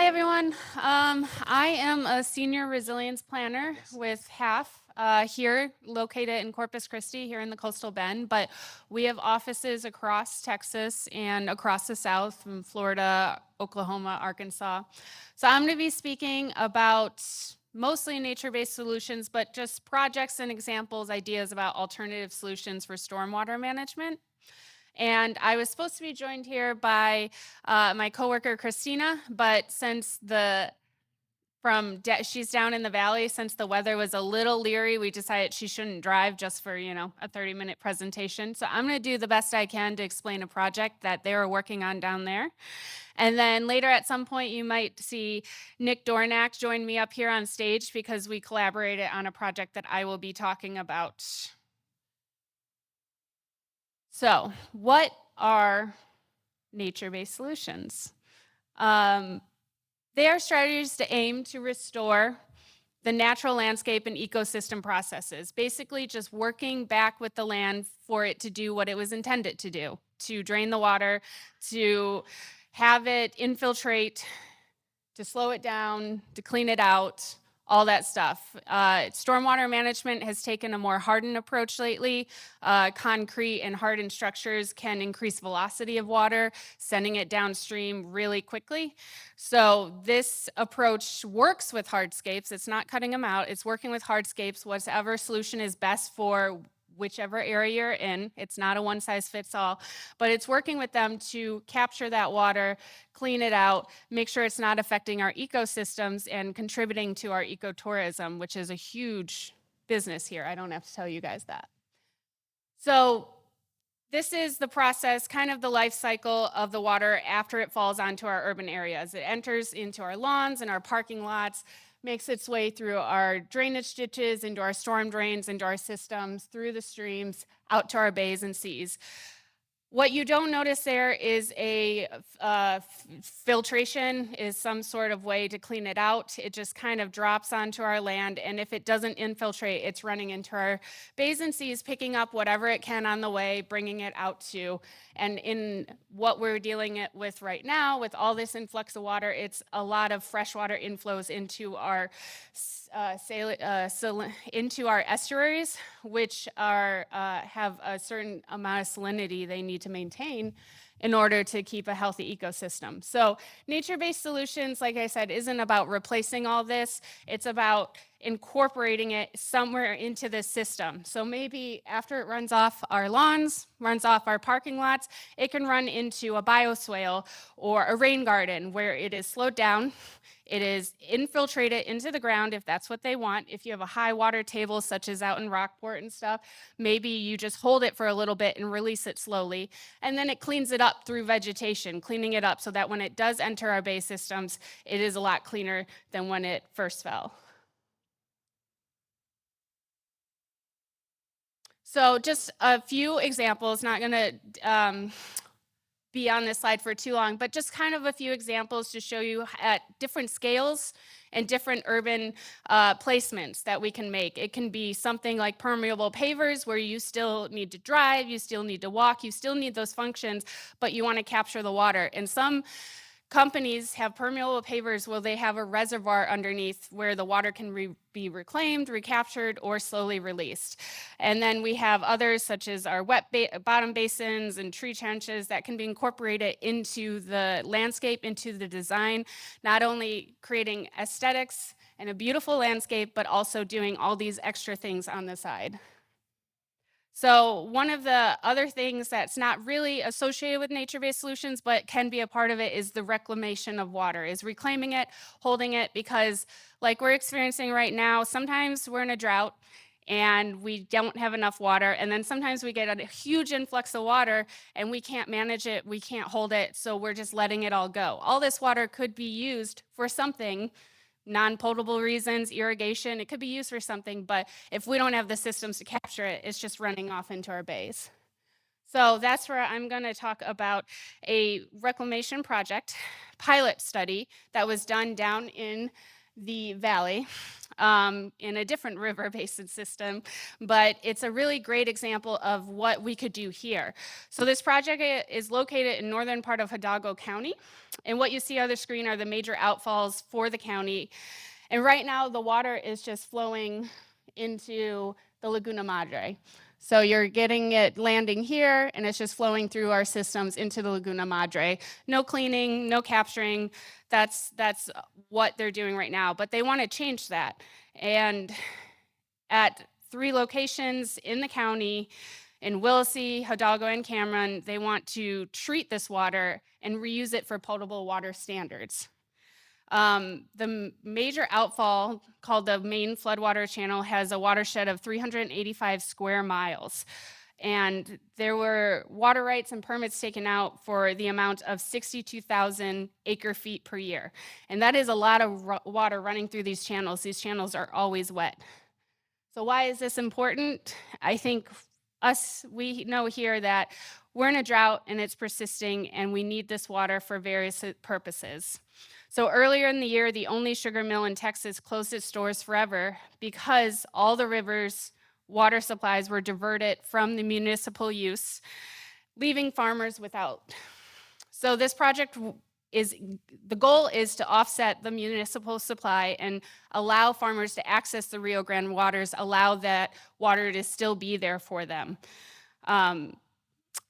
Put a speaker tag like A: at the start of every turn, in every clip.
A: everyone. I am a senior resilience planner with Halff here, located in Corpus Christi, here in the Coastal Bend. But we have offices across Texas and across the South, from Florida, Oklahoma, Arkansas. So I'm going to be speaking about mostly nature-based solutions, but just projects and examples, ideas about alternative solutions for stormwater management. And I was supposed to be joined here by my coworker Christina, but since she's down in the valley, since the weather was a little leery, we decided she shouldn't drive just for a 30-minute presentation. So I'm going to do the best I can to explain a project that they were working on down there. And then later at some point, you might see Nick Dornack join me up here on stage because we collaborated on a project that I will be talking about. So, what are nature-based solutions? They are strategies to aim to restore the natural landscape and ecosystem processes, basically just working back with the land for it to do what it was intended to do, to drain the water, to have it infiltrate, to slow it down, to clean it out, all that stuff. Stormwater management has taken a more hardened approach lately. Concrete and hardened structures can increase velocity of water, sending it downstream really quickly. So this approach works with hardscapes. It's not cutting them out. It's working with hardscapes. Whatever solution is best for whichever area you're in. It's not a one-size-fits-all, but it's working with them to capture that water, clean it out, make sure it's not affecting our ecosystems and contributing to our ecotourism, which is a huge business here. I don't have to tell you guys that. So this is the process, kind of the life cycle of the water after it falls onto our urban areas. It enters into our lawns and our parking lots, makes its way through our drainage ditches, into our storm drains, into our systems, through the streams, out to our bays and seas. What you don't notice there is a filtration, is some sort of way to clean it out. It just kind of drops onto our land, and if it doesn't infiltrate, it's running into our bays and seas, picking up whatever it can on the way, bringing it out to. And in what we're dealing with right now, with all this influx of water, it's a lot of freshwater inflows into our into our estuaries, which have a certain amount of salinity they need to maintain in order to keep a healthy ecosystem. So nature-based solutions, like I said, isn't about replacing all this. It's about incorporating it somewhere into the system. So maybe after it runs off our lawns, runs off our parking lots, it can run into a bioswale or a rain garden where it is slowed down. It is infiltrated into the ground if that's what they want. If you have a high water table, such as out in Rockport and stuff, maybe you just hold it for a little bit and release it slowly. And then it cleans it up through vegetation, cleaning it up so that when it does enter our bay systems, it is a lot cleaner than when it first fell. So just a few examples, not going to be on this slide for too long, but just kind of a few examples to show you at different scales and different urban placements that we can make. It can be something like permeable pavers where you still need to drive, you still need to walk, you still need those functions, but you want to capture the water. And some companies have permeable pavers where they have a reservoir underneath where the water can be reclaimed, recaptured, or slowly released. And then we have others such as our wet bottom basins and tree trenches that can be incorporated into the landscape, into the design, not only creating aesthetics and a beautiful landscape, but also doing all these extra things on the side. So one of the other things that's not really associated with nature-based solutions, but can be a part of it, is the reclamation of water, is reclaiming it, holding it, because like we're experiencing right now, sometimes we're in a drought and we don't have enough water, and then sometimes we get a huge influx of water and we can't manage it, we can't hold it, so we're just letting it all go. All this water could be used for something, non-potable reasons, irrigation, it could be used for something, but if we don't have the systems to capture it, it's just running off into our bays. So that's where I'm going to talk about a reclamation project pilot study that was done down in the valley. in a different river basin system, but it's a really great example of what we could do here. So this project is located in northern part of Hidalgo County, and what you see on the screen are the major outfalls for the county. And right now, the water is just flowing into the Laguna Madre. So you're getting it landing here, and it's just flowing through our systems into the Laguna Madre. No cleaning, no capturing. That's what they're doing right now. But they want to change that. And at 3 locations in the county, in Willacy, Hidalgo, and Cameron, they want to treat this water and reuse it for potable water standards. The major outfall, called the main floodwater channel, has a watershed of 385 square miles. And there were water rights and permits taken out for the amount of 62,000 acre feet per year. And that is a lot of water running through these channels. These channels are always wet. So why is this important? I think we know here that we're in a drought and it's persisting, and we need this water for various purposes. So earlier in the year, the only sugar mill in Texas closed its doors forever because all the river's water supplies were diverted from the municipal use, leaving farmers without. So this project the goal is to offset the municipal supply and allow farmers to access the Rio Grande waters, allow that water to still be there for them.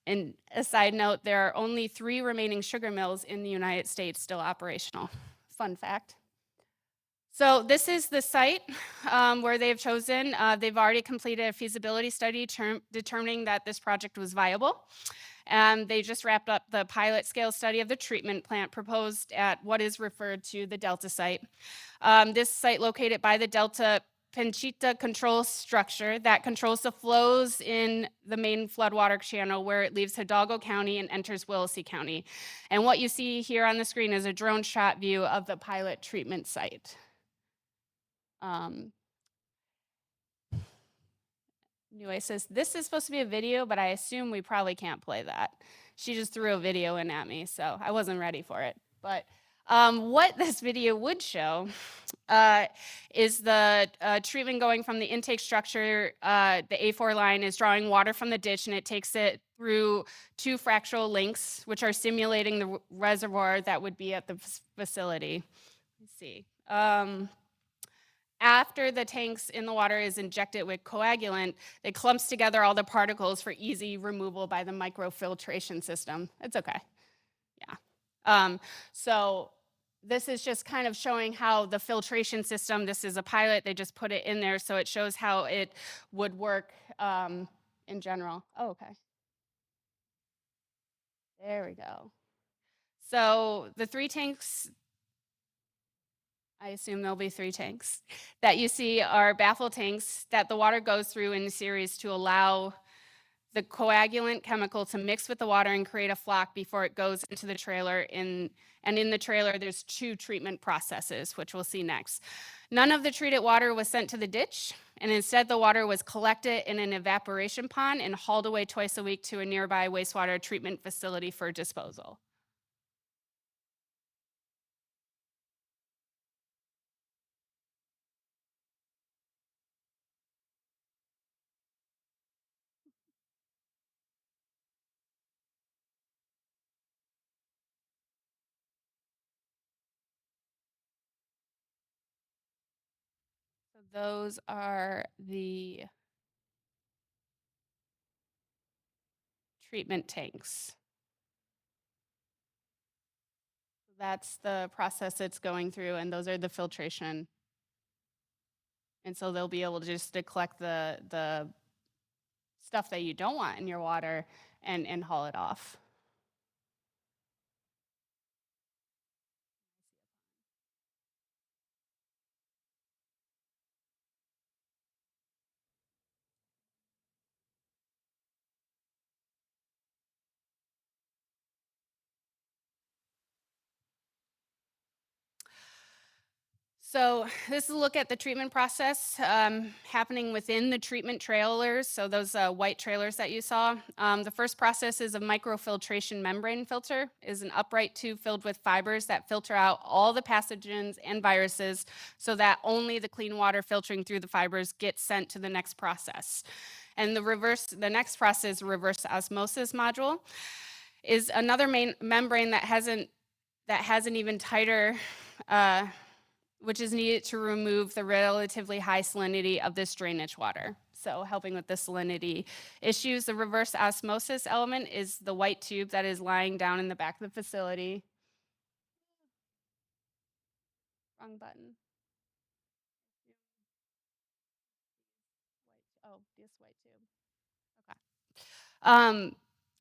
A: And a side note, there are only 3 remaining sugar mills in the United States still operational. Fun fact. So this is the site where they've chosen. They've already completed a feasibility study determining that this project was viable. And they just wrapped up the pilot scale study of the treatment plant proposed at what is referred to the Delta site. This site located by the Delta Penchita control structure that controls the flows in the main floodwater channel where it leaves Hidalgo County and enters Willacy County. And what you see here on the screen is a drone shot view of the pilot treatment site. Nueces, this is supposed to be a video, but I assume we probably can't play that. She just threw a video in at me, so I wasn't ready for it. But what this video would show is the treatment going from the intake structure. The A4 line is drawing water from the ditch, and it takes it through 2 fractional links, which are simulating the reservoir that would be at the facility. Let's see. After the tanks in the water is injected with coagulant, it clumps together all the particles for easy removal by the microfiltration system. It's okay. Yeah. So this is just kind of showing how the filtration system, this is a pilot, they just put it in there, so it shows how it would work in general. Oh, okay. There we go. So the 3 tanks, I assume there'll be 3 tanks that you see are baffle tanks that the water goes through in a series to allow the coagulant chemical to mix with the water and create a flock before it goes into the trailer. And in the trailer, there's 2 treatment processes, which we'll see next. None of the treated water was sent to the ditch, and instead the water was collected in an evaporation pond and hauled away twice a week to a nearby wastewater treatment facility for disposal. So those are the treatment tanks. That's the process it's going through, and those are the filtration. And so they'll be able just to collect the stuff that you don't want in your water and haul it off. So this is a look at the treatment process happening within the treatment trailers. So those white trailers that you saw. The first process is a microfiltration membrane filter. Is an upright tube filled with fibers that filter out all the pathogens and viruses, so that only the clean water filtering through the fibers gets sent to the next process. And the next process, reverse osmosis module, is another main membrane that has an even tighter. Which is needed to remove the relatively high salinity of this drainage water. So helping with the salinity issues, the reverse osmosis element is the white tube that is lying down in the back of the facility. Wrong button. Oh, this white tube. Okay.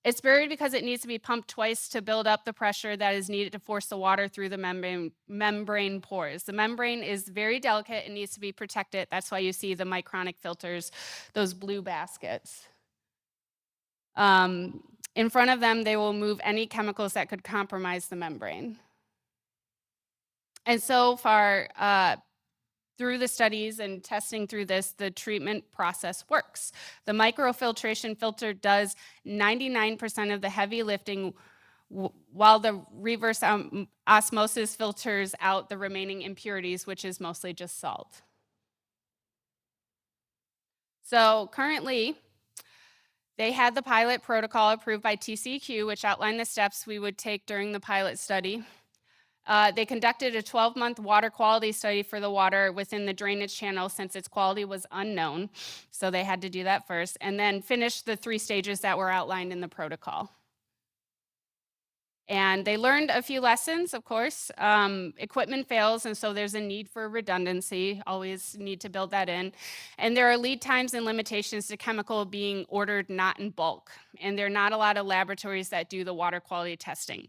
A: It's buried because it needs to be pumped twice to build up the pressure that is needed to force the water through the membrane pores. The membrane is very delicate and needs to be protected. That's why you see the micronic filters, those blue baskets. In front of them, they will move any chemicals that could compromise the membrane. And so far, through the studies and testing through this, the treatment process works. The microfiltration filter does 99% of the heavy lifting, while the reverse osmosis filters out the remaining impurities, which is mostly just salt. So currently, they had the pilot protocol approved by TCEQ, which outlined the steps we would take during the pilot study. They conducted a 12-month water quality study for the water within the drainage channel since its quality was unknown. So they had to do that first, and then finished the 3 stages that were outlined in the protocol. And they learned a few lessons, of course. Equipment fails, and so there's a need for redundancy. Always need to build that in. And there are lead times and limitations to chemical being ordered not in bulk. And there are not a lot of laboratories that do the water quality testing.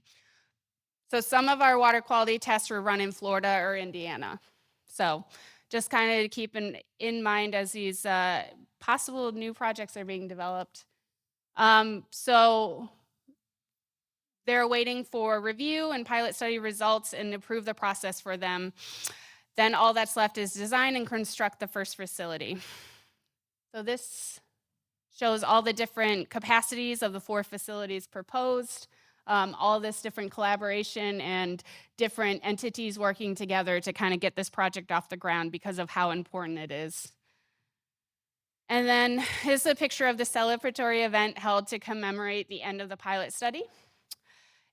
A: So some of our water quality tests were run in Florida or Indiana. So just kind of keep in mind as these possible new projects are being developed. So they're waiting for review and pilot study results and approve the process for them. Then all that's left is design and construct the first facility. So this shows all the different capacities of the 4 facilities proposed. All this different collaboration and different entities working together to kind of get this project off the ground because of how important it is. And then here's a picture of the celebratory event held to commemorate the end of the pilot study.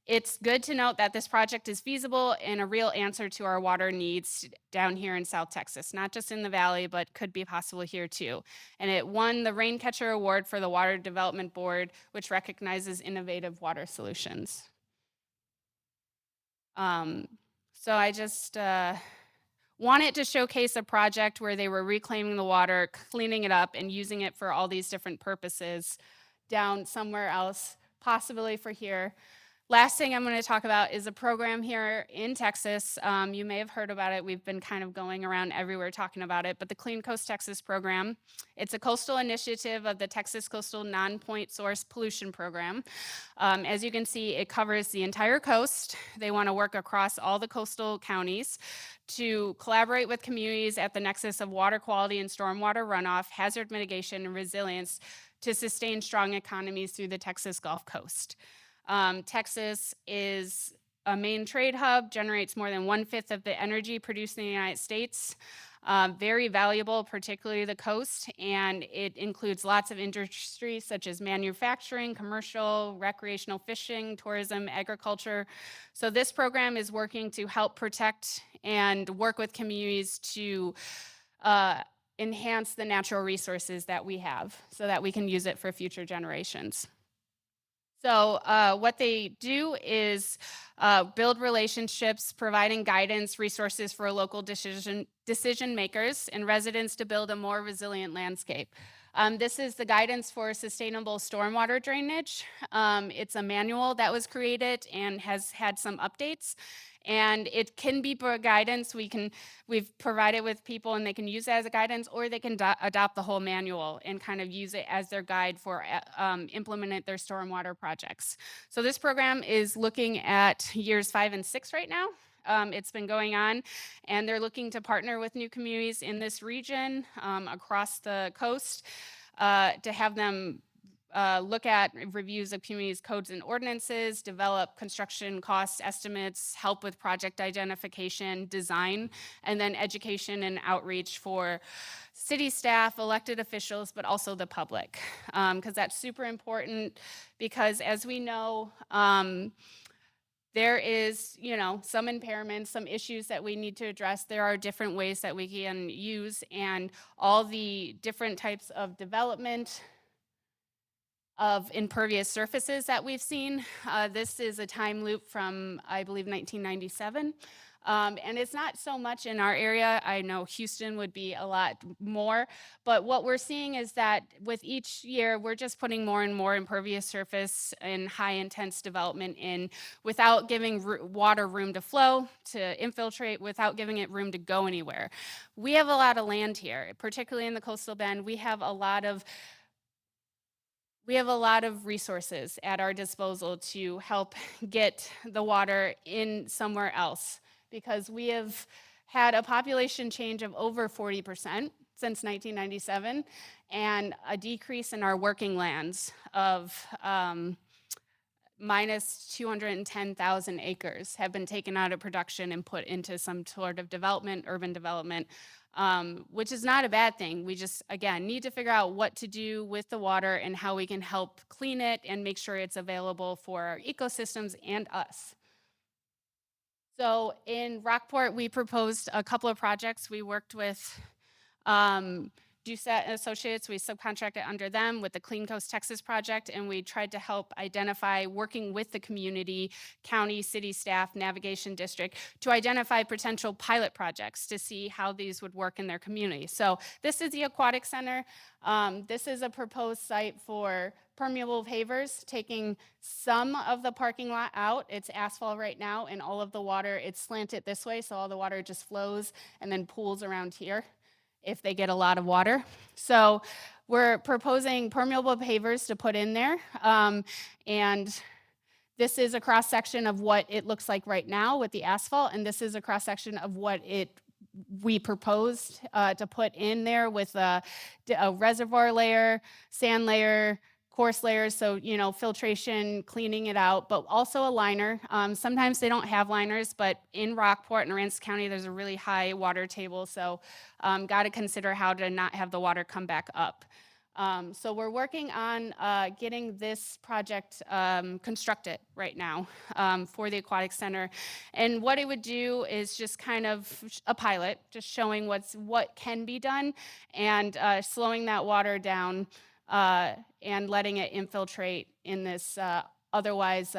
A: It's good to note that this project is feasible and a real answer to our water needs down here in South Texas, not just in the valley, but could be possible here too. And it won the Raincatcher Award for the Water Development Board, which recognizes innovative water solutions. So I just wanted to showcase a project where they were reclaiming the water, cleaning it up, and using it for all these different purposes down somewhere else, possibly for here. Last thing I'm going to talk about is a program here in Texas. You may have heard about it. We've been kind of going around everywhere talking about it, but the Clean Coast Texas program. It's a coastal initiative of the Texas Coastal Non-Point Source Pollution Program. As you can see, it covers the entire coast. They want to work across all the coastal counties to collaborate with communities at the nexus of water quality and stormwater runoff, hazard mitigation, and resilience to sustain strong economies through the Texas Gulf Coast. Texas is a main trade hub, generates more than 1/5 of the energy produced in the United States. Very valuable, particularly the coast, and it includes lots of industries such as manufacturing, commercial, recreational fishing, tourism, agriculture. So this program is working to help protect and work with communities to enhance the natural resources that we have so that we can use it for future generations. So what they do is build relationships, providing guidance, resources for local decision makers and residents to build a more resilient landscape. This is the guidance for sustainable stormwater drainage. It's a manual that was created and has had some updates. And it can be guidance. We've provided with people and they can use it as a guidance, or they can adopt the whole manual and kind of use it as their guide for implementing their stormwater projects. So this program is looking at years 5 and 6 right now. it's been going on, and they're looking to partner with new communities in this region across the coast to have them look at reviews of communities' codes and ordinances, develop construction cost estimates, help with project identification, design, and then education and outreach for city staff, elected officials, but also the public. Because that's super important because as we know, there is, some impairments, some issues that we need to address. There are different ways that we can use, and all the different types of development of impervious surfaces that we've seen. This is a time loop from, I believe, 1997. And it's not so much in our area. I know Houston would be a lot more, but what we're seeing is that with each year, we're just putting more and more impervious surface and high intense development in without giving water room to flow, to infiltrate, without giving it room to go anywhere. We have a lot of land here, particularly in the coastal bend. We have a lot of resources at our disposal to help get the water in somewhere else because we have had a population change of over 40% since 1997 and a decrease in our working lands of minus 210,000 acres have been taken out of production and put into some sort of development, urban development, which is not a bad thing. We just, again, need to figure out what to do with the water and how we can help clean it and make sure it's available for our ecosystems and us. So in Rockport, we proposed a couple of projects. We worked with Doucet and Associates. We subcontracted under them with the Clean Coast Texas project, and we tried to help identify, working with the community, county, city staff, navigation district, to identify potential pilot projects to see how these would work in their community. So this is the Aquatic Center. This is a proposed site for permeable pavers, taking some of the parking lot out. It's asphalt right now, and all of the water, it's slanted this way, so all the water just flows and then pools around here if they get a lot of water. So we're proposing permeable pavers to put in there. And this is a cross-section of what it looks like right now with the asphalt, and this is a cross-section of what we proposed to put in there with a reservoir layer, sand layer, coarse layers, so filtration, cleaning it out, but also a liner. Sometimes they don't have liners, but in Rockport and Aransas County, there's a really high water table, so got to consider how to not have the water come back up. So we're working on getting this project constructed right now for the Aquatic Center. And what it would do is just kind of a pilot, just showing what can be done and slowing that water down and letting it infiltrate in this otherwise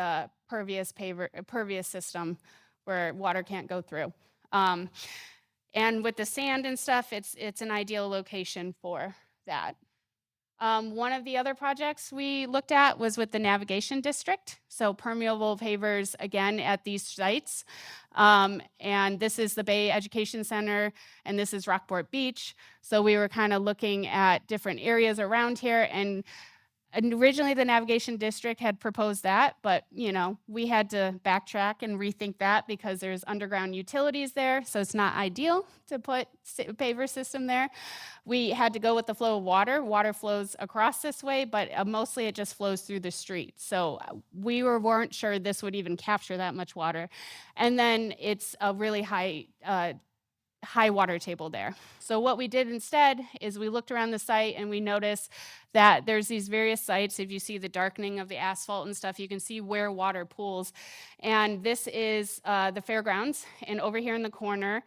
A: pervious system where water can't go through. And with the sand and stuff, it's an ideal location for that. One of the other projects we looked at was with the navigation district. So permeable pavers, again, at these sites. And this is the Bay Education Center, and this is Rockport Beach. So we were kind of looking at different areas around here, and originally the navigation district had proposed that, but we had to backtrack and rethink that because there's underground utilities there, so it's not ideal to put a paver system there. We had to go with the flow of water. Water flows across this way, but mostly it just flows through the street. So we weren't sure this would even capture that much water. And then it's a really high water table there. So what we did instead is we looked around the site and we noticed that there's these various sites. If you see the darkening of the asphalt and stuff, you can see where water pools. And this is the fairgrounds. And over here in the corner,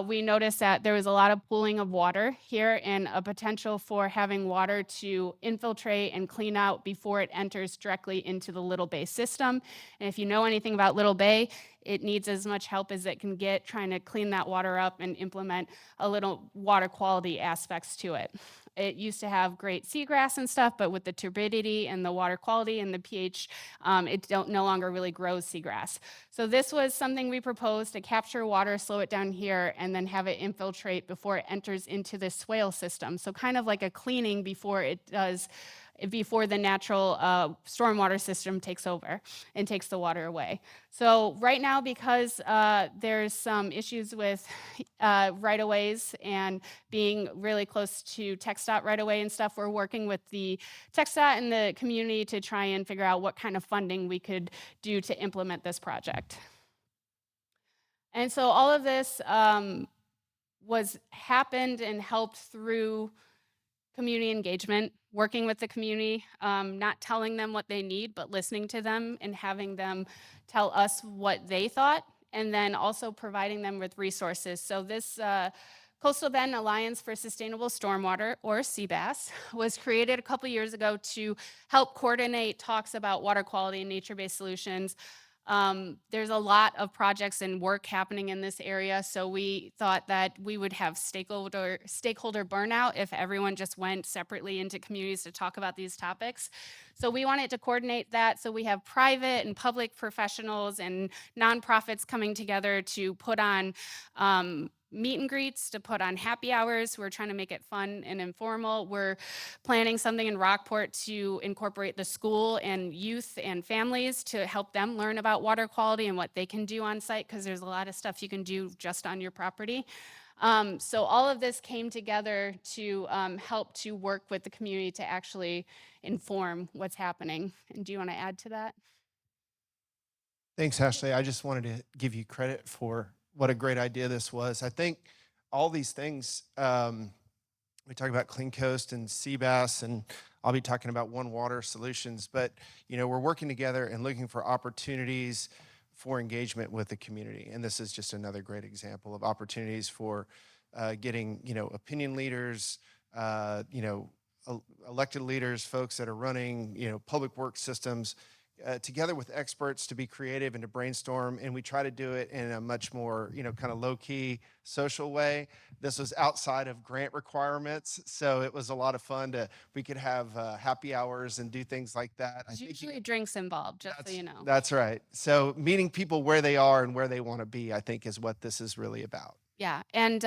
A: we noticed that there was a lot of pooling of water here and a potential for having water to infiltrate and clean out before it enters directly into the Little Bay system. And if you know anything about Little Bay, it needs as much help as it can get trying to clean that water up and implement a little water quality aspects to it. It used to have great seagrass and stuff, but with the turbidity and the water quality and the pH, it no longer really grows seagrass. So this was something we proposed to capture water, slow it down here, and then have it infiltrate before it enters into the swale system. So kind of like a cleaning before it does before the natural stormwater system takes over and takes the water away. So right now, because there's some issues with right-of-ways and being really close to TxDOT right-of-way and stuff, we're working with the TxDOT and the community to try and figure out what kind of funding we could do to implement this project. And so all of this was happened and helped through community engagement, working with the community, not telling them what they need, but listening to them and having them tell us what they thought, and then also providing them with resources. So this Coastal Bend Alliance for Sustainable Stormwater, or CBAS, was created a couple years ago to help coordinate talks about water quality and nature-based solutions. There's a lot of projects and work happening in this area, so we thought that we would have stakeholder burnout if everyone just went separately into communities to talk about these topics. So we wanted to coordinate that, so we have private and public professionals and nonprofits coming together to put on meet and greets, to put on happy hours. We're trying to make it fun and informal. We're planning something in Rockport to incorporate the school and youth and families to help them learn about water quality and what they can do on site, because there's a lot of stuff you can do just on your property. So all of this came together to help to work with the community to actually inform what's happening. And do you want to add to that?
B: Thanks, Ashley. I just wanted to give you credit for what a great idea this was. I think all these things, we talk about Clean Coast and CBAS, and I'll be talking about One Water Solutions, but we're working together and looking for opportunities for engagement with the community. And this is just another great example of opportunities for getting, opinion leaders, elected leaders, folks that are running, public works systems, together with experts to be creative and to brainstorm. And we try to do it in a much more, kind of low-key social way. This was outside of grant requirements, so it was a lot of fun. We could have happy hours and do things like that.
A: There's usually drinks involved, just so you know.
B: That's right. So meeting people where they are and where they want to be, I think, is what this is really about.
A: Yeah, and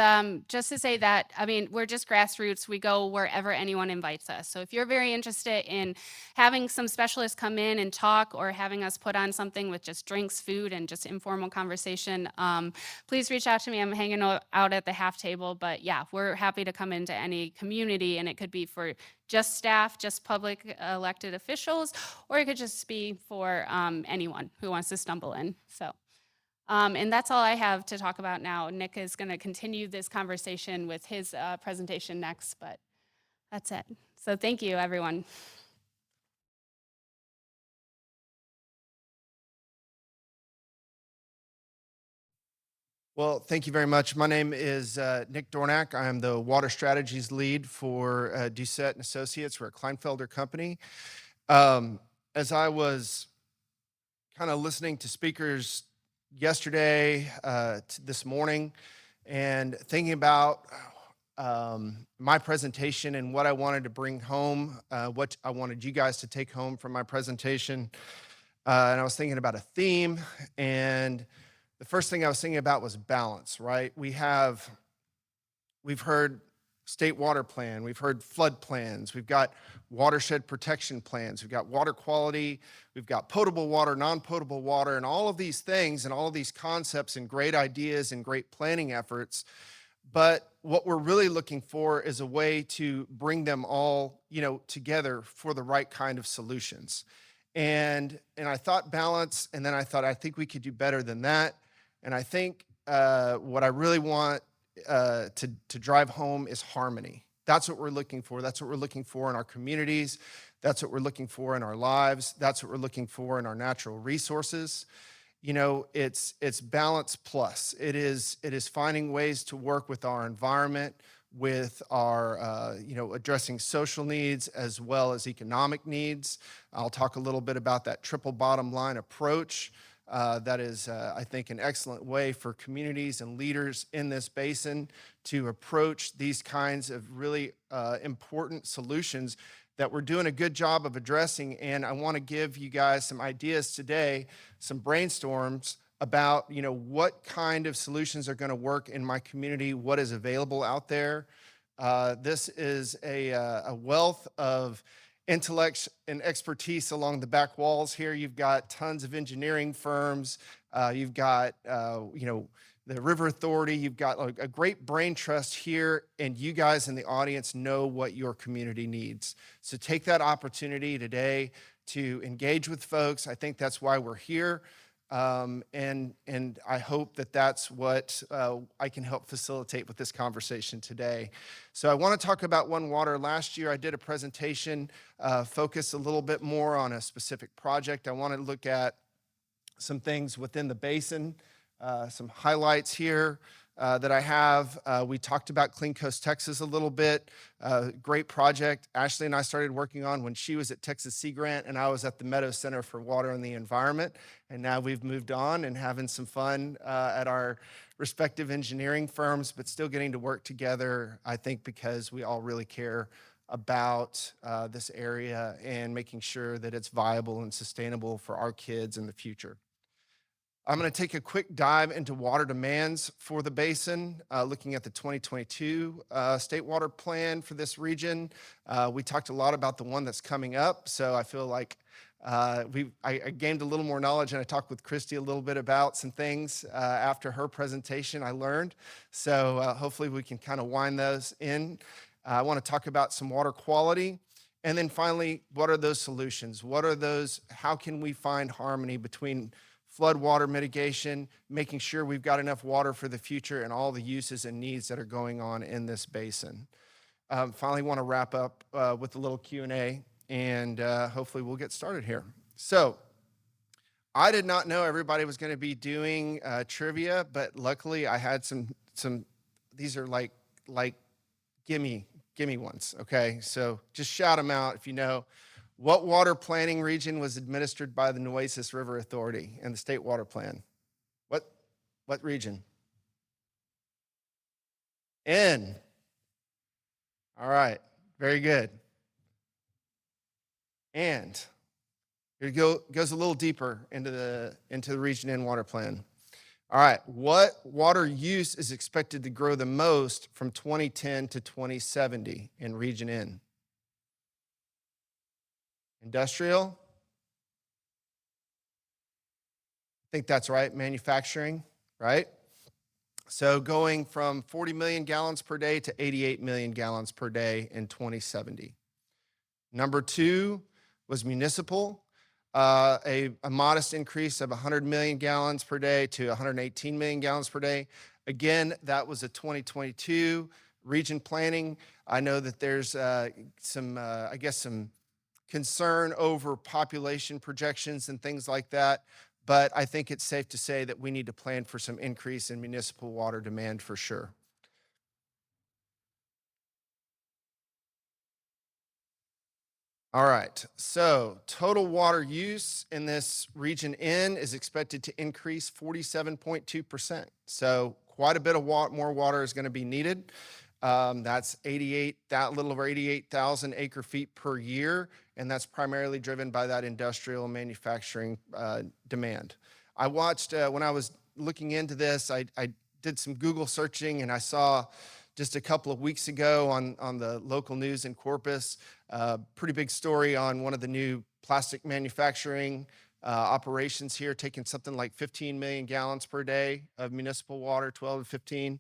A: just to say that, I mean, we're just grassroots. We go wherever anyone invites us. So if you're very interested in having some specialists come in and talk, or having us put on something with just drinks, food, and just informal conversation, please reach out to me. I'm hanging out at the Halff table. But yeah, we're happy to come into any community, and it could be for just staff, just public elected officials, or it could just be for anyone who wants to stumble in. So. And that's all I have to talk about now. Nick is going to continue this conversation with his presentation next, but that's it. So thank you, everyone.
B: Well, thank you very much. My name is Nick Dornack. I am the Water Strategies Lead for Doucet and Associates. We're a Kleinfelder company. As I was kind of listening to speakers yesterday, this morning, and thinking about my presentation and what I wanted to bring home, what I wanted you guys to take home from my presentation. And I was thinking about a theme, and the first thing I was thinking about was balance, right? We've heard state water plan, we've heard flood plans, we've got watershed protection plans, we've got water quality, we've got potable water, non-potable water, and all of these things and all of these concepts and great ideas and great planning efforts. But what we're really looking for is a way to bring them all, together for the right kind of solutions. And I thought balance, and then I thought, I think we could do better than that. And I think what I really want to drive home is harmony. That's what we're looking for. That's what we're looking for in our communities. That's what we're looking for in our lives. That's what we're looking for in our natural resources. It's balance plus. It is finding ways to work with our environment, with our, addressing social needs as well as economic needs. I'll talk a little bit about that triple bottom line approach. That is, I think, an excellent way for communities and leaders in this basin to approach these kinds of really important solutions that we're doing a good job of addressing. And I want to give you guys some ideas today, some brainstorms about, what kind of solutions are going to work in my community, what is available out there. This is a wealth of intellect and expertise along the back walls here. You've got tons of engineering firms. You've got, the River Authority. You've got a great brain trust here, and you guys in the audience know what your community needs. So take that opportunity today to engage with folks. I think that's why we're here. And I hope that that's what I can help facilitate with this conversation today. So I want to talk about One Water. Last year I did a presentation focused a little bit more on a specific project. I want to look at some things within the basin, some highlights here that I have. We talked about Clean Coast Texas a little bit. Great project. Ashley and I started working on when she was at Texas Sea Grant and I was at the Meadow Center for Water and the Environment. And now we've moved on and having some fun at our respective engineering firms, but still getting to work together, I think, because we all really care about this area and making sure that it's viable and sustainable for our kids in the future. I'm going to take a quick dive into water demands for the basin, looking at the 2022 state water plan for this region. We talked a lot about the one that's coming up, so I feel like I gained a little more knowledge, and I talked with Christy a little bit about some things after her presentation I learned. So hopefully we can kind of wind those in. I want to talk about some water quality. And then finally, what are those solutions? How can we find harmony between flood water mitigation, making sure we've got enough water for the future and all the uses and needs that are going on in this basin. Finally, want to wrap up with a little Q&A, and hopefully we'll get started here. So I did not know everybody was going to be doing trivia, but luckily I had some these are like gimme ones, okay? So just shout them out if you know. What water planning region was administered by the Nueces River Authority and the state water plan? What region? N. All right, very good. And here goes a little deeper into the Region N water plan. All right, what water use is expected to grow the most from 2010 to 2070 in Region N? Industrial? I think that's right. Manufacturing, right? So going from 40 million gallons per day to 88 million gallons per day in 2070. Number two was municipal, a modest increase of 100 million gallons per day to 118 million gallons per day. Again, that was a 2022 region planning. I know that there's some concern over population projections and things like that, but I think it's safe to say that we need to plan for some increase in municipal water demand for sure. All right, so total water use in this region N is expected to increase 47.2%. So quite a bit of more water is going to be needed. That's little over 88,000 acre feet per year, and that's primarily driven by that industrial manufacturing demand. I watched, when I was looking into this, I did some Google searching, and I saw just a couple of weeks ago on the local news in Corpus, pretty big story on one of the new plastic manufacturing operations here, taking something like 15 million gallons per day of municipal water, 12 to 15.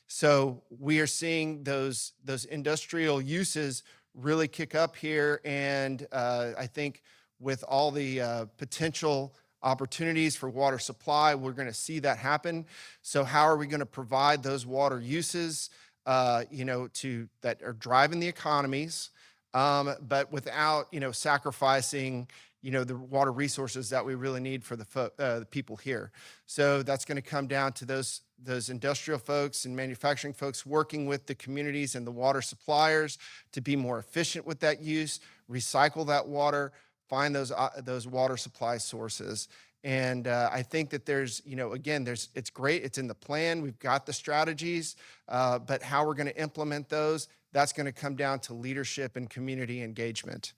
B: So we are seeing those industrial uses really kick up here, and I think with all the potential opportunities for water supply, we're going to see that happen. So how are we going to provide those water uses, that are driving the economies, but without sacrificing the water resources that we really need for the people here. So that's going to come down to those industrial folks and manufacturing folks working with the communities and the water suppliers to be more efficient with that use, recycle that water, find those water supply sources. And I think that it's great. It's in the plan. We've got the strategies, but how we're going to implement those, that's going to come down to leadership and community engagement.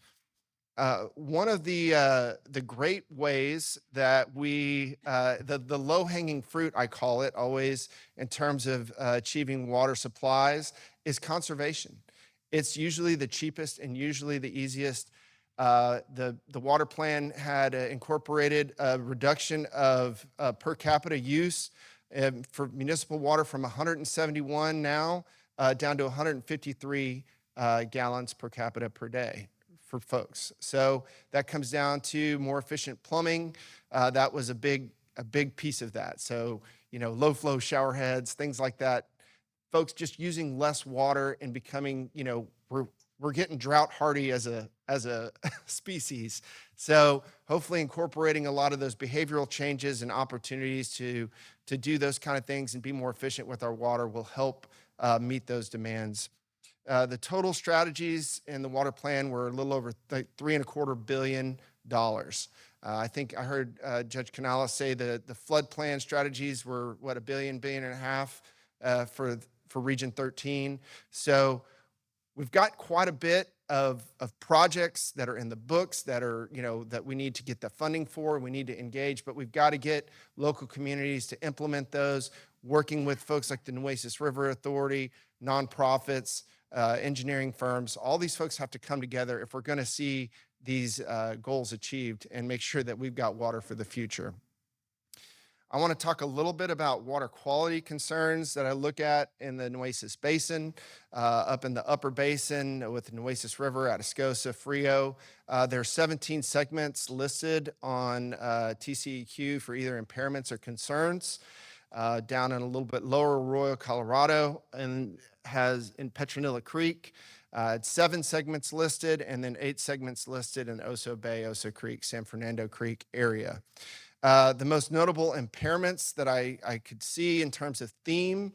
B: One of the great ways that the low-hanging fruit, I call it always, in terms of achieving water supplies is conservation. It's usually the cheapest and usually the easiest. The water plan had incorporated a reduction of per capita use for municipal water from 171 now down to 153 gallons per capita per day for folks. So that comes down to more efficient plumbing. That was a big piece of that. So, low flow shower heads, things like that. Folks just using less water and becoming, we're getting drought hardy as a species. So hopefully incorporating a lot of those behavioral changes and opportunities to do those kind of things and be more efficient with our water will help meet those demands. The total strategies in the water plan were a little over $3.25 billion. I think I heard Judge Canales say the flood plan strategies were what, billion and a half for Region 13. So we've got quite a bit of projects that are in the books that are, that we need to get the funding for, we need to engage, but we've got to get local communities to implement those, working with folks like the Nueces River Authority, nonprofits, engineering firms. All these folks have to come together if we're going to see these goals achieved and make sure that we've got water for the future. I want to talk a little bit about water quality concerns that I look at in the Nueces Basin, up in the upper basin with the Nueces River, Atascosa, Frio. There are 17 segments listed on TCEQ for either impairments or concerns. Down in a little bit lower Arroyo, Colorado, and has in Petronilla Creek. 7 segments listed, and then 8 segments listed in Oso Bay, Oso Creek, San Fernando Creek area. The most notable impairments that I could see in terms of theme,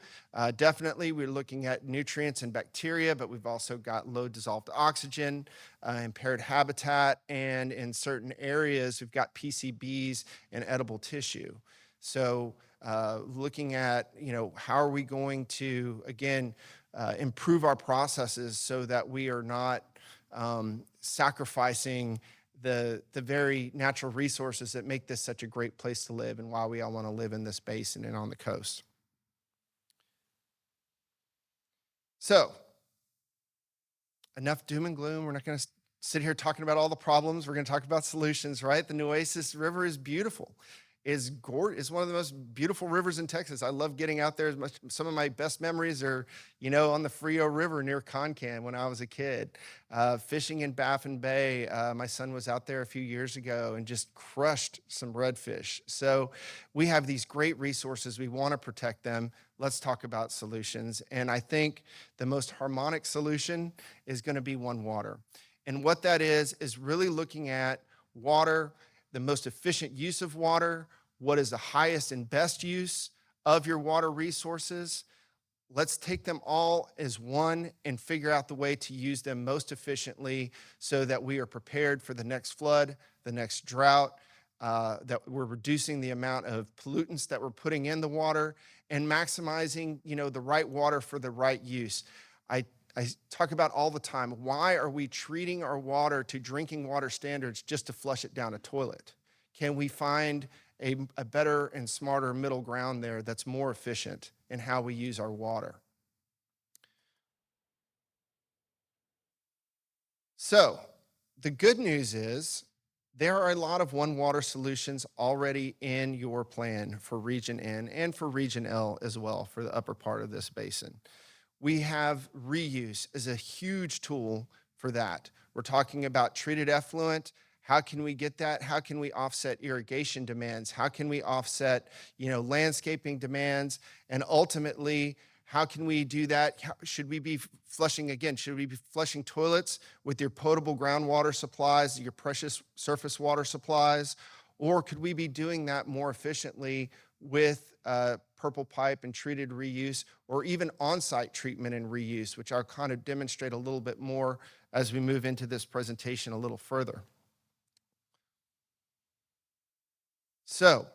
B: definitely we're looking at nutrients and bacteria, but we've also got low dissolved oxygen, impaired habitat, and in certain areas, we've got PCBs and edible tissue. So looking at, how are we going to, again, improve our processes so that we are not sacrificing the very natural resources that make this such a great place to live and why we all want to live in this basin and on the coast. So, enough doom and gloom. We're not going to sit here talking about all the problems. We're going to talk about solutions, right? The Nueces River is beautiful. Is one of the most beautiful rivers in Texas. I love getting out there. Some of my best memories are, on the Frio River near Concan when I was a kid. Fishing in Baffin Bay. My son was out there a few years ago and just crushed some redfish. So we have these great resources. We want to protect them. Let's talk about solutions. And I think the most harmonic solution is going to be One Water. And what that is really looking at water, the most efficient use of water, what is the highest and best use of your water resources. Let's take them all as one and figure out the way to use them most efficiently so that we are prepared for the next flood, the next drought, that we're reducing the amount of pollutants that we're putting in the water and maximizing, the right water for the right use. I talk about all the time, why are we treating our water to drinking water standards just to flush it down a toilet? Can we find a better and smarter middle ground there that's more efficient in how we use our water? So the good news is there are a lot of One Water solutions already in your plan for Region N and for Region L as well for the upper part of this basin. We have reuse as a huge tool for that. We're talking about treated effluent. How can we get that? How can we offset irrigation demands? How can we offset, landscaping demands? And ultimately, how can we do that? Should we be flushing toilets with your potable groundwater supplies, your precious surface water supplies? Or could we be doing that more efficiently with purple pipe and treated reuse, or even on-site treatment and reuse, which I'll kind of demonstrate a little bit more as we move into this presentation a little further. So,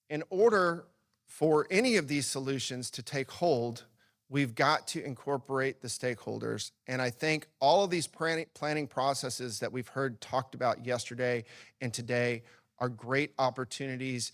B: in order for any of these solutions to take hold, we've got to incorporate the stakeholders. And I think all of these planning processes that we've heard talked about yesterday and today are great opportunities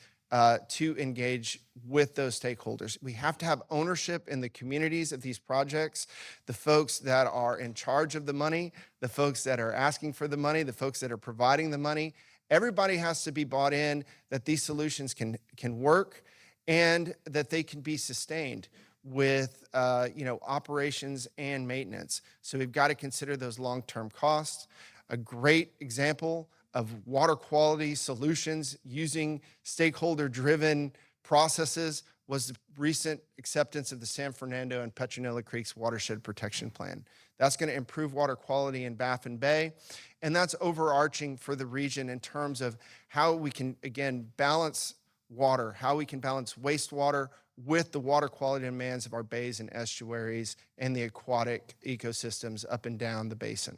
B: to engage with those stakeholders. We have to have ownership in the communities of these projects, the folks that are in charge of the money, the folks that are asking for the money, the folks that are providing the money. Everybody has to be bought in that these solutions can work and that they can be sustained with operations and maintenance. So we've got to consider those long-term costs. A great example of water quality solutions using stakeholder-driven processes was the recent acceptance of the San Fernando and Petronilla Creeks Watershed Protection Plan. That's going to improve water quality in Baffin Bay, and that's overarching for the region in terms of how we can, again, balance water, how we can balance wastewater with the water quality demands of our bays and estuaries and the aquatic ecosystems up and down the basin.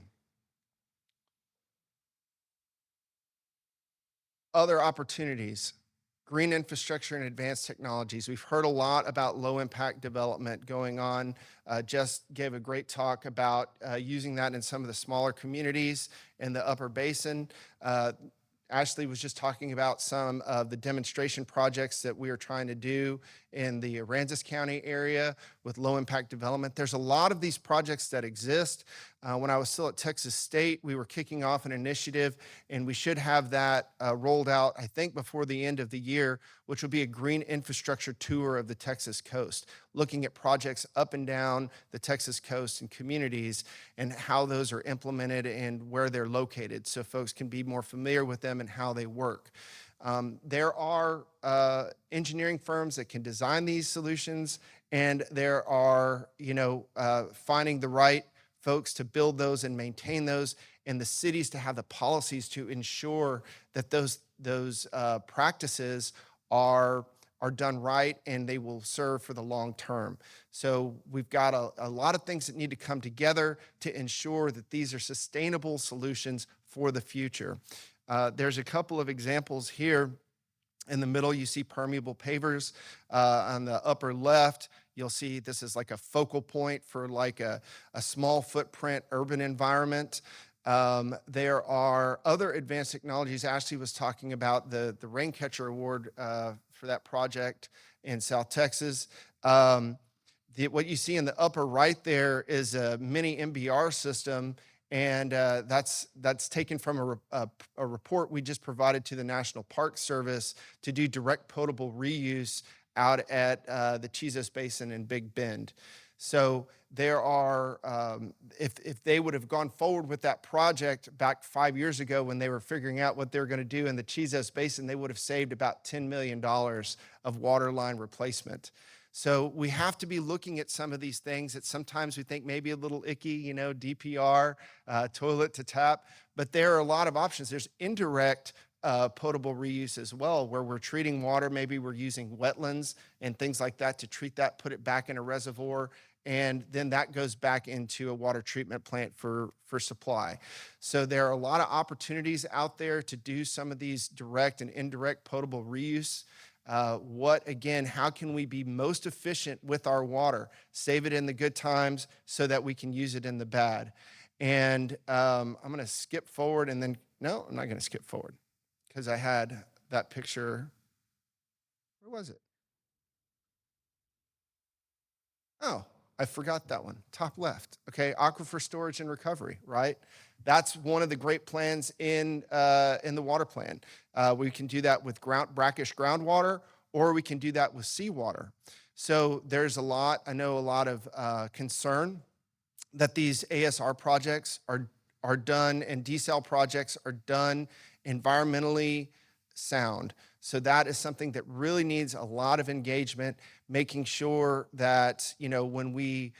B: Other opportunities, green infrastructure and advanced technologies. We've heard a lot about low impact development going on. Jess gave a great talk about using that in some of the smaller communities in the upper basin. Ashley was just talking about some of the demonstration projects that we are trying to do in the Aransas County area with low impact development. There's a lot of these projects that exist. When I was still at Texas State, we were kicking off an initiative, and we should have that rolled out, I think, before the end of the year, which will be a green infrastructure tour of the Texas coast, looking at projects up and down the Texas coast and communities and how those are implemented and where they're located so folks can be more familiar with them and how they work. There are engineering firms that can design these solutions, and there are, finding the right folks to build those and maintain those, and the cities to have the policies to ensure that those practices are done right and they will serve for the long term. So we've got a lot of things that need to come together to ensure that these are sustainable solutions for the future. There's a couple of examples here. In the middle, you see permeable pavers. On the upper left, you'll see this is like a focal point for like a small footprint urban environment. There are other advanced technologies. Ashley was talking about the Raincatcher Award for that project in South Texas. What you see in the upper right there is a mini MBR system, and that's taken from a report we just provided to the National Park Service to do direct potable reuse out at the Nueces Basin in Big Bend. So there are, if they would have gone forward with that project back 5 years ago when they were figuring out what they were going to do in the Nueces Basin, they would have saved about $10 million of water line replacement. So we have to be looking at some of these things that sometimes we think maybe a little icky, DPR, toilet to tap, but there are a lot of options. There's indirect potable reuse as well, where we're treating water, maybe we're using wetlands and things like that to treat that, put it back in a reservoir, and then that goes back into a water treatment plant for supply. So there are a lot of opportunities out there to do some of these direct and indirect potable reuse. How can we be most efficient with our water? Save it in the good times so that we can use it in the bad. And I'm going to skip forward and then, no, I'm not going to skip forward because I had that picture. Where was it? Oh, I forgot that one, top left. Okay, aquifer storage and recovery, right? That's one of the great plans in the water plan. We can do that with brackish groundwater, or we can do that with seawater. So there's I know a lot of concern that these ASR projects are done and desal projects are done environmentally sound. So that is something that really needs a lot of engagement, making sure that, when we,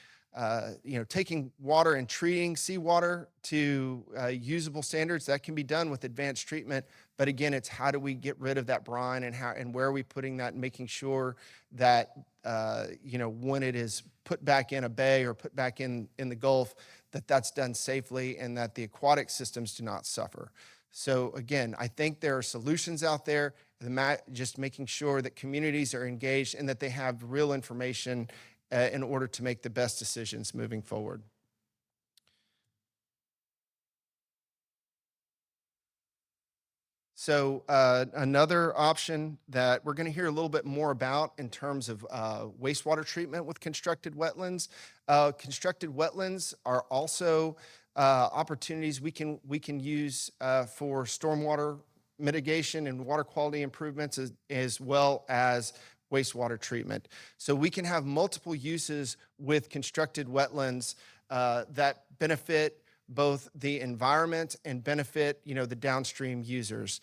B: taking water and treating seawater to usable standards, that can be done with advanced treatment. But again, it's how do we get rid of that brine and where are we putting that and making sure that, when it is put back in a bay or put back in the Gulf, that's done safely and that the aquatic systems do not suffer. So again, I think there are solutions out there, just making sure that communities are engaged and that they have real information in order to make the best decisions moving forward. So another option that we're going to hear a little bit more about in terms of wastewater treatment with constructed wetlands. Constructed wetlands are also opportunities we can use for stormwater mitigation and water quality improvements as well as wastewater treatment. So we can have multiple uses with constructed wetlands that benefit both the environment and benefit, the downstream users.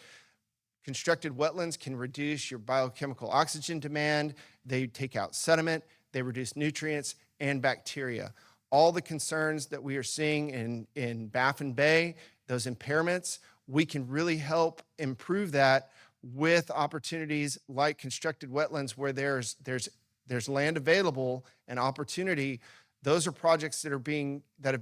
B: Constructed wetlands can reduce your biochemical oxygen demand. They take out sediment, they reduce nutrients and bacteria. All the concerns that we are seeing in Baffin Bay, those impairments, we can really help improve that with opportunities like constructed wetlands where there's land available and opportunity. Those are projects that have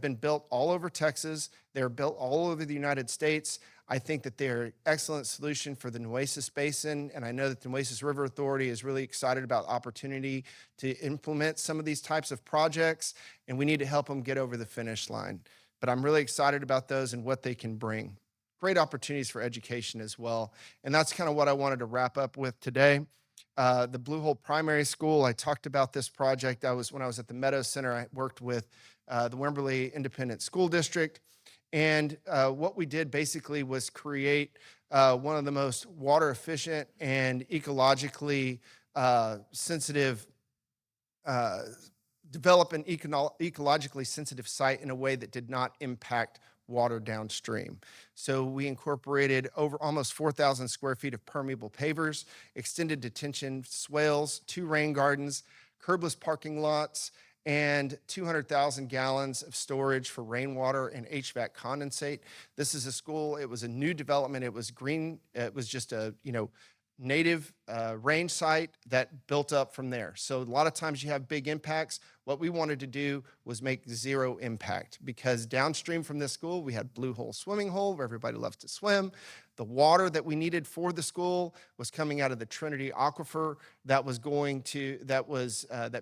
B: been built all over Texas. They're built all over the United States. I think that they're an excellent solution for the Nueces Basin, and I know that the Nueces River Authority is really excited about opportunity to implement some of these types of projects, and we need to help them get over the finish line. But I'm really excited about those and what they can bring. Great opportunities for education as well, and that's kind of what I wanted to wrap up with today. The Blue Hole Primary School, I talked about this project. When I was at the Meadows Center, I worked with the Wimberley Independent School District. And what we did basically was create one of the most water efficient and ecologically sensitive, develop an ecologically sensitive site in a way that did not impact water downstream. So we incorporated over almost 4,000 square feet of permeable pavers, extended detention swales, 2 rain gardens, curbless parking lots, and 200,000 gallons of storage for rainwater and HVAC condensate. This is a school, it was a new development, it was green, it was just a, native range site that built up from there. So a lot of times you have big impacts. What we wanted to do was make zero impact because downstream from this school, we had Blue Hole swimming hole where everybody loves to swim. The water that we needed for the school was coming out of the Trinity Aquifer that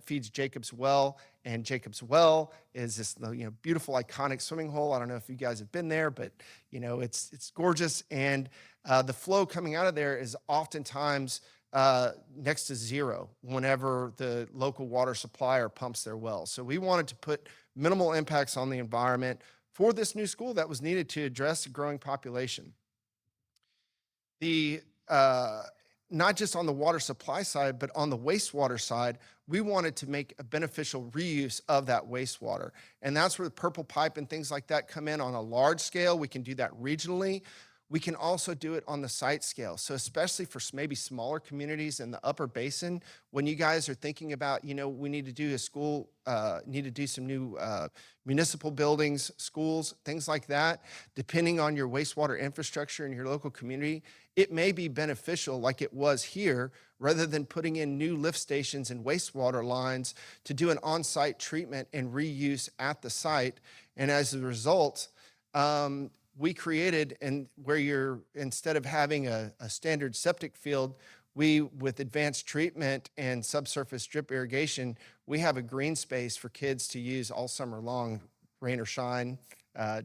B: feeds Jacob's Well, and Jacob's Well is this beautiful iconic swimming hole. I don't know if you guys have been there, but it's gorgeous, and the flow coming out of there is oftentimes next to zero whenever the local water supplier pumps their wells. So we wanted to put minimal impacts on the environment for this new school that was needed to address the growing population. The not just on the water supply side, but on the wastewater side, we wanted to make a beneficial reuse of that wastewater. And that's where the purple pipe and things like that come in on a large scale. We can do that regionally. We can also do it on the site scale. So especially for maybe smaller communities in the upper basin, when you guys are thinking about, we need to do a school, need to do some new municipal buildings, schools, things like that, depending on your wastewater infrastructure in your local community, it may be beneficial like it was here, rather than putting in new lift stations and wastewater lines to do an on-site treatment and reuse at the site. And as a result, we created, and where instead of having a standard septic field, with advanced treatment and subsurface drip irrigation, we have a green space for kids to use all summer long, rain or shine,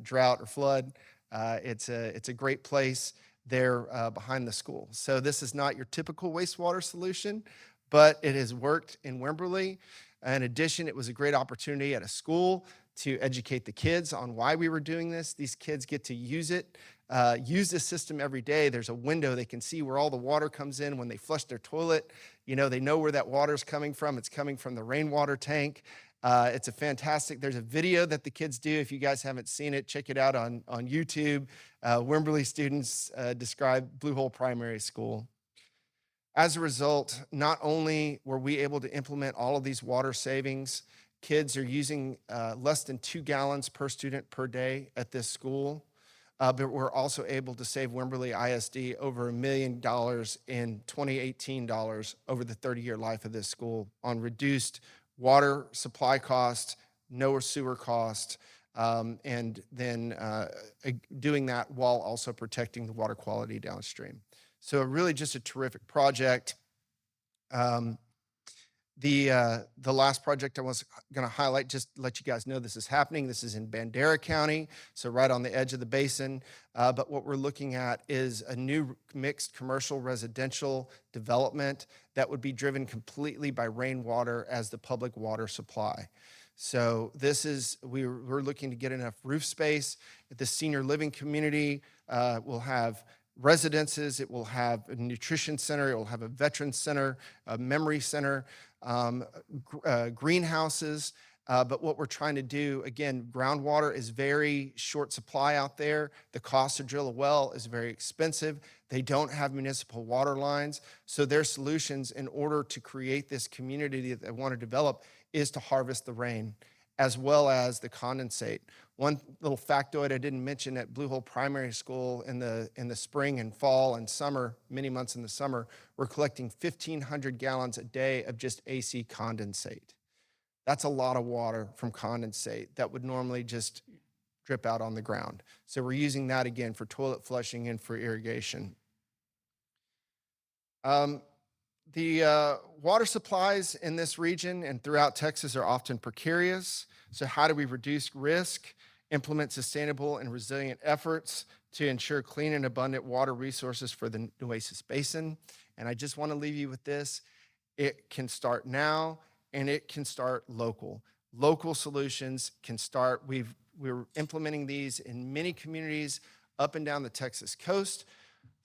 B: drought or flood. It's a great place there behind the school. So this is not your typical wastewater solution, but it has worked in Wimberley. In addition, it was a great opportunity at a school to educate the kids on why we were doing this. These kids get to use this system every day. There's a window they can see where all the water comes in when they flush their toilet. They know where that water's coming from. It's coming from the rainwater tank. It's there's a video that the kids do. If you guys haven't seen it, check it out on YouTube. Wimberley students describe Blue Hole Primary School. As a result, not only were we able to implement all of these water savings, kids are using less than 2 gallons per student per day at this school, but we're also able to save Wimberley ISD over $1 million in 2018 over the 30-year life of this school on reduced water supply cost, no sewer cost, and then doing that while also protecting the water quality downstream. So really just a terrific project. The last project I was going to highlight, just to let you guys know this is happening. This is in Bandera County, so right on the edge of the basin. But what we're looking at is a new mixed commercial residential development that would be driven completely by rainwater as the public water supply. So this is we're looking to get enough roof space. The senior living community will have residences. It will have a nutrition center. It will have a veteran center, a memory center, greenhouses. But what we're trying to do, again, groundwater is very short supply out there. The cost to drill a well is very expensive. They don't have municipal water lines. So their solutions in order to create this community that they want to develop is to harvest the rain as well as the condensate. One little factoid I didn't mention, at Blue Hole Primary School in the spring and fall and summer, many months in the summer, we're collecting 1,500 gallons a day of just AC condensate. That's a lot of water from condensate that would normally just drip out on the ground. So we're using that again for toilet flushing and for irrigation. The water supplies in this region and throughout Texas are often precarious. So how do we reduce risk, implement sustainable and resilient efforts to ensure clean and abundant water resources for the Nueces Basin? And I just want to leave you with this. It can start now and it can start local. Local solutions can start. We're implementing these in many communities up and down the Texas coast.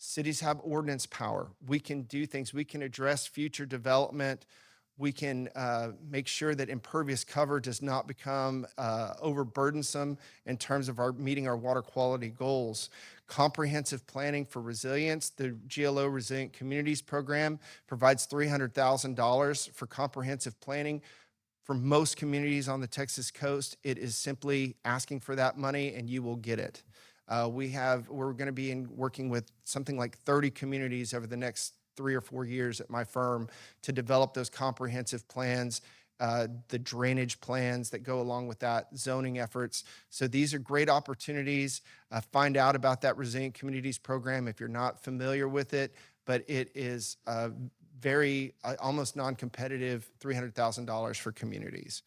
B: Cities have ordinance power. We can do things. We can address future development. We can make sure that impervious cover does not become overburdensome in terms of meeting our water quality goals. Comprehensive planning for resilience. The GLO Resilient Communities Program provides $300,000 for comprehensive planning. For most communities on the Texas coast, it is simply asking for that money and you will get it. We're going to be working with something like 30 communities over the next 3 or 4 years at my firm to develop those comprehensive plans, the drainage plans that go along with that, zoning efforts. So these are great opportunities. Find out about that Resilient Communities program if you're not familiar with it, but it is very almost non-competitive $300,000 for communities.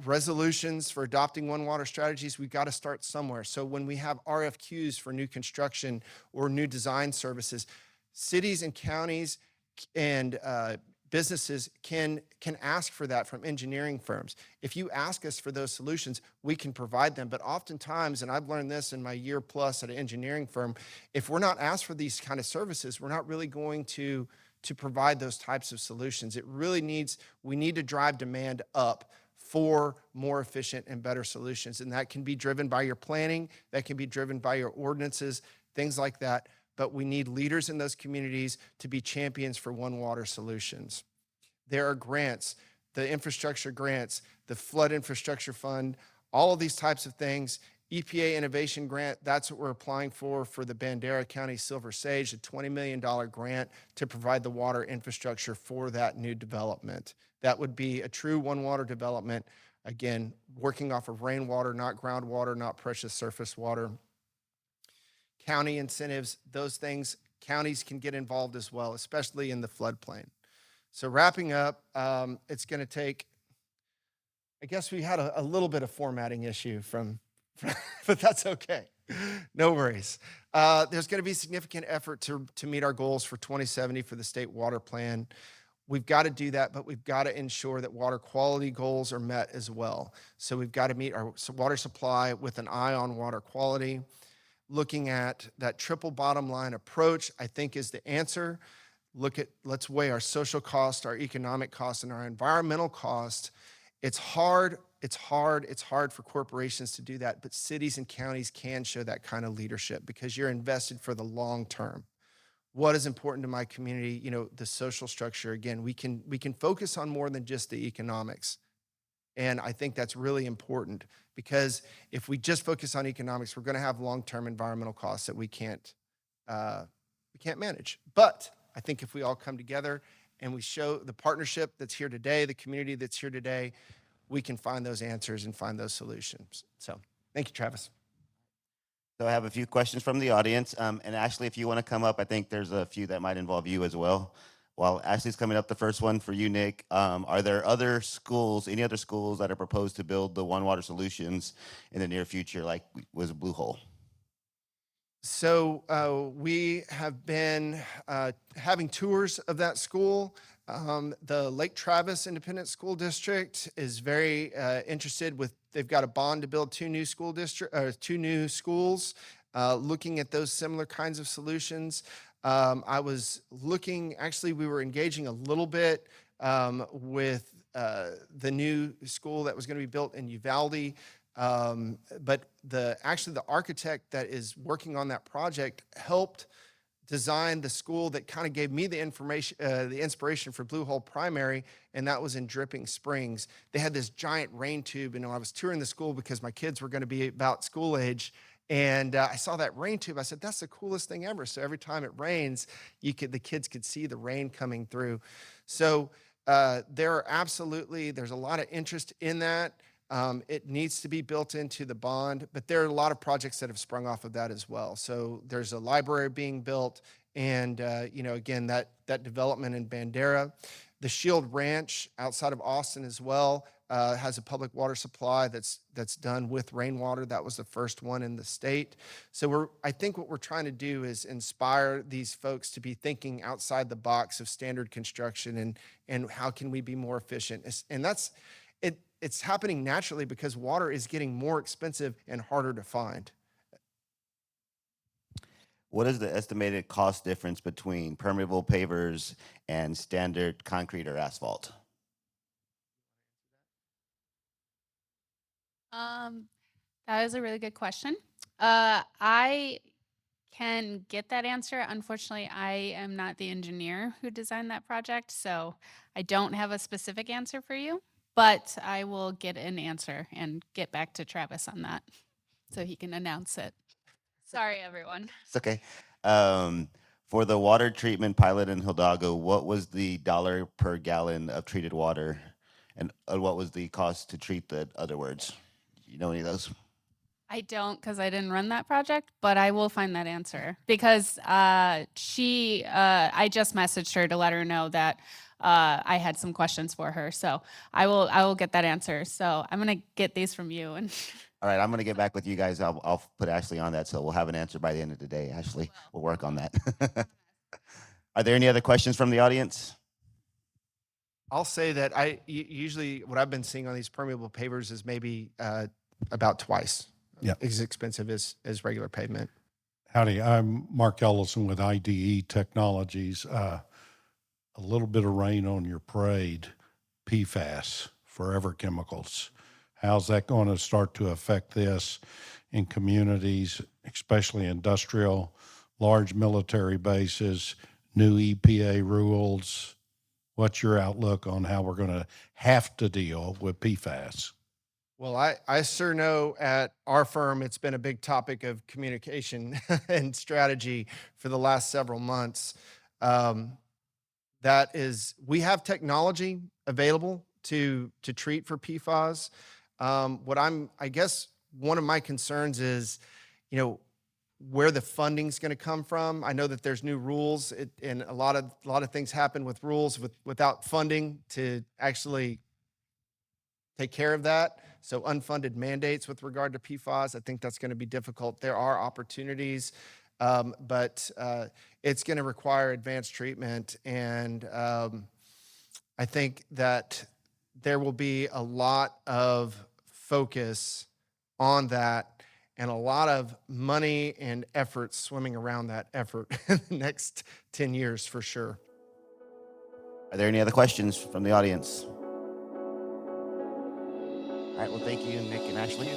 B: Resolutions for adopting one water strategies, we've got to start somewhere. So when we have RFQs for new construction or new design services, cities and counties and businesses can ask for that from engineering firms. If you ask us for those solutions, we can provide them. But oftentimes, and I've learned this in my year plus at an engineering firm, if we're not asked for these kind of services, we're not really going to provide those types of solutions. We need to drive demand up for more efficient and better solutions. And that can be driven by your planning, that can be driven by your ordinances, things like that. But we need leaders in those communities to be champions for one water solutions. There are grants, the infrastructure grants, the flood infrastructure fund, all of these types of things. EPA Innovation Grant, that's what we're applying for the Bandera County Silver Sage, a $20 million grant to provide the water infrastructure for that new development. That would be a true one water development, again, working off of rainwater, not groundwater, not precious surface water. County incentives, those things, counties can get involved as well, especially in the floodplain. So wrapping up, it's going to take, I guess we had a little bit of formatting issue but that's okay. No worries. There's going to be significant effort to meet our goals for 2070 for the state water plan. We've got to do that, but we've got to ensure that water quality goals are met as well. So we've got to meet our water supply with an eye on water quality. Looking at that triple bottom line approach, I think, is the answer. Let's weigh our social cost, our economic cost, and our environmental cost. It's hard for corporations to do that, but cities and counties can show that kind of leadership because you're invested for the long term. What is important to my community? The social structure. Again, we can focus on more than just the economics. And I think that's really important because if we just focus on economics, we're going to have long-term environmental costs that we can't manage. But I think if we all come together and we show the partnership that's here today, the community that's here today, we can find those answers and find those solutions. So thank you, Travis.
C: So I have a few questions from the audience. And Ashley, if you want to come up, I think there's a few that might involve you as well. while Ashley's coming up, the first one for you, Nick. Are there other schools, any other schools that are proposed to build the One Water solutions in the near future, like was Blue Hole?
B: So we have been having tours of that school. The Lake Travis Independent School District is very interested with. They've got a bond to build two new schools. Looking at those similar kinds of solutions. I was looking. Actually, we were engaging a little bit with the new school that was going to be built in Uvalde. But actually the architect that is working on that project helped design the school that kind of gave me the inspiration for Blue Hole Primary, and that was in Dripping Springs. They had this giant rain tube, and I was touring the school because my kids were going to be about school age, and I saw that rain tube. I said, "That's the coolest thing ever." So every time it rains, the kids could see the rain coming through. So there's a lot of interest in that. It needs to be built into the bond, but there are a lot of projects that have sprung off of that as well. So there's a library being built, and again, that development in Bandera. The Shield Ranch outside of Austin as well has a public water supply that's done with rainwater. That was the first one in the state. So I think what we're trying to do is inspire these folks to be thinking outside the box of standard construction and how can we be more efficient. And it's happening naturally because water is getting more expensive and harder to find.
C: What is the estimated cost difference between permeable pavers and standard concrete or asphalt?
A: That is a really good question. I can get that answer. Unfortunately, I am not the engineer who designed that project, so I don't have a specific answer for you, but I will get an answer and get back to Travis on that so he can announce it. Sorry, everyone.
C: It's okay. For the water treatment pilot in Hidalgo, what was the dollar per gallon of treated water, and what was the cost to treat the other words? You know any of those?
A: I don't because I didn't run that project, but I will find that answer because I just messaged her to let her know that I had some questions for her. So I will get that answer. So I'm gonna get these from you and
C: All right, I'm going to get back with you guys. I'll put Ashley on that, so we'll have an answer by the end of the day. Ashley, we'll work on that. Are there any other questions from the audience?
B: I'll say that usually what I've been seeing on these permeable pavers is maybe about twice as expensive as regular pavement.
D: Howdy, I'm Mark Ellison with IDE Technologies. A little bit of rain on your parade, PFAS, forever chemicals. How's that going to start to affect this in communities, especially industrial, large military bases, new EPA rules? What's your outlook on how we're going to have to deal with PFAS?
B: Well, I sure know at our firm, it's been a big topic of communication and strategy for the last several months. We have technology available to treat for PFAS. I guess one of my concerns is, where the funding's going to come from. I know that there's new rules, and a lot of things happen with rules without funding to actually take care of that. So unfunded mandates with regard to PFAS, I think that's going to be difficult. There are opportunities, but it's going to require advanced treatment, and I think that there will be a lot of focus on that and a lot of money and effort swimming around that effort in the next 10 years for sure.
C: Are there any other questions from the audience? All right, well, thank you, Nick and Ashley.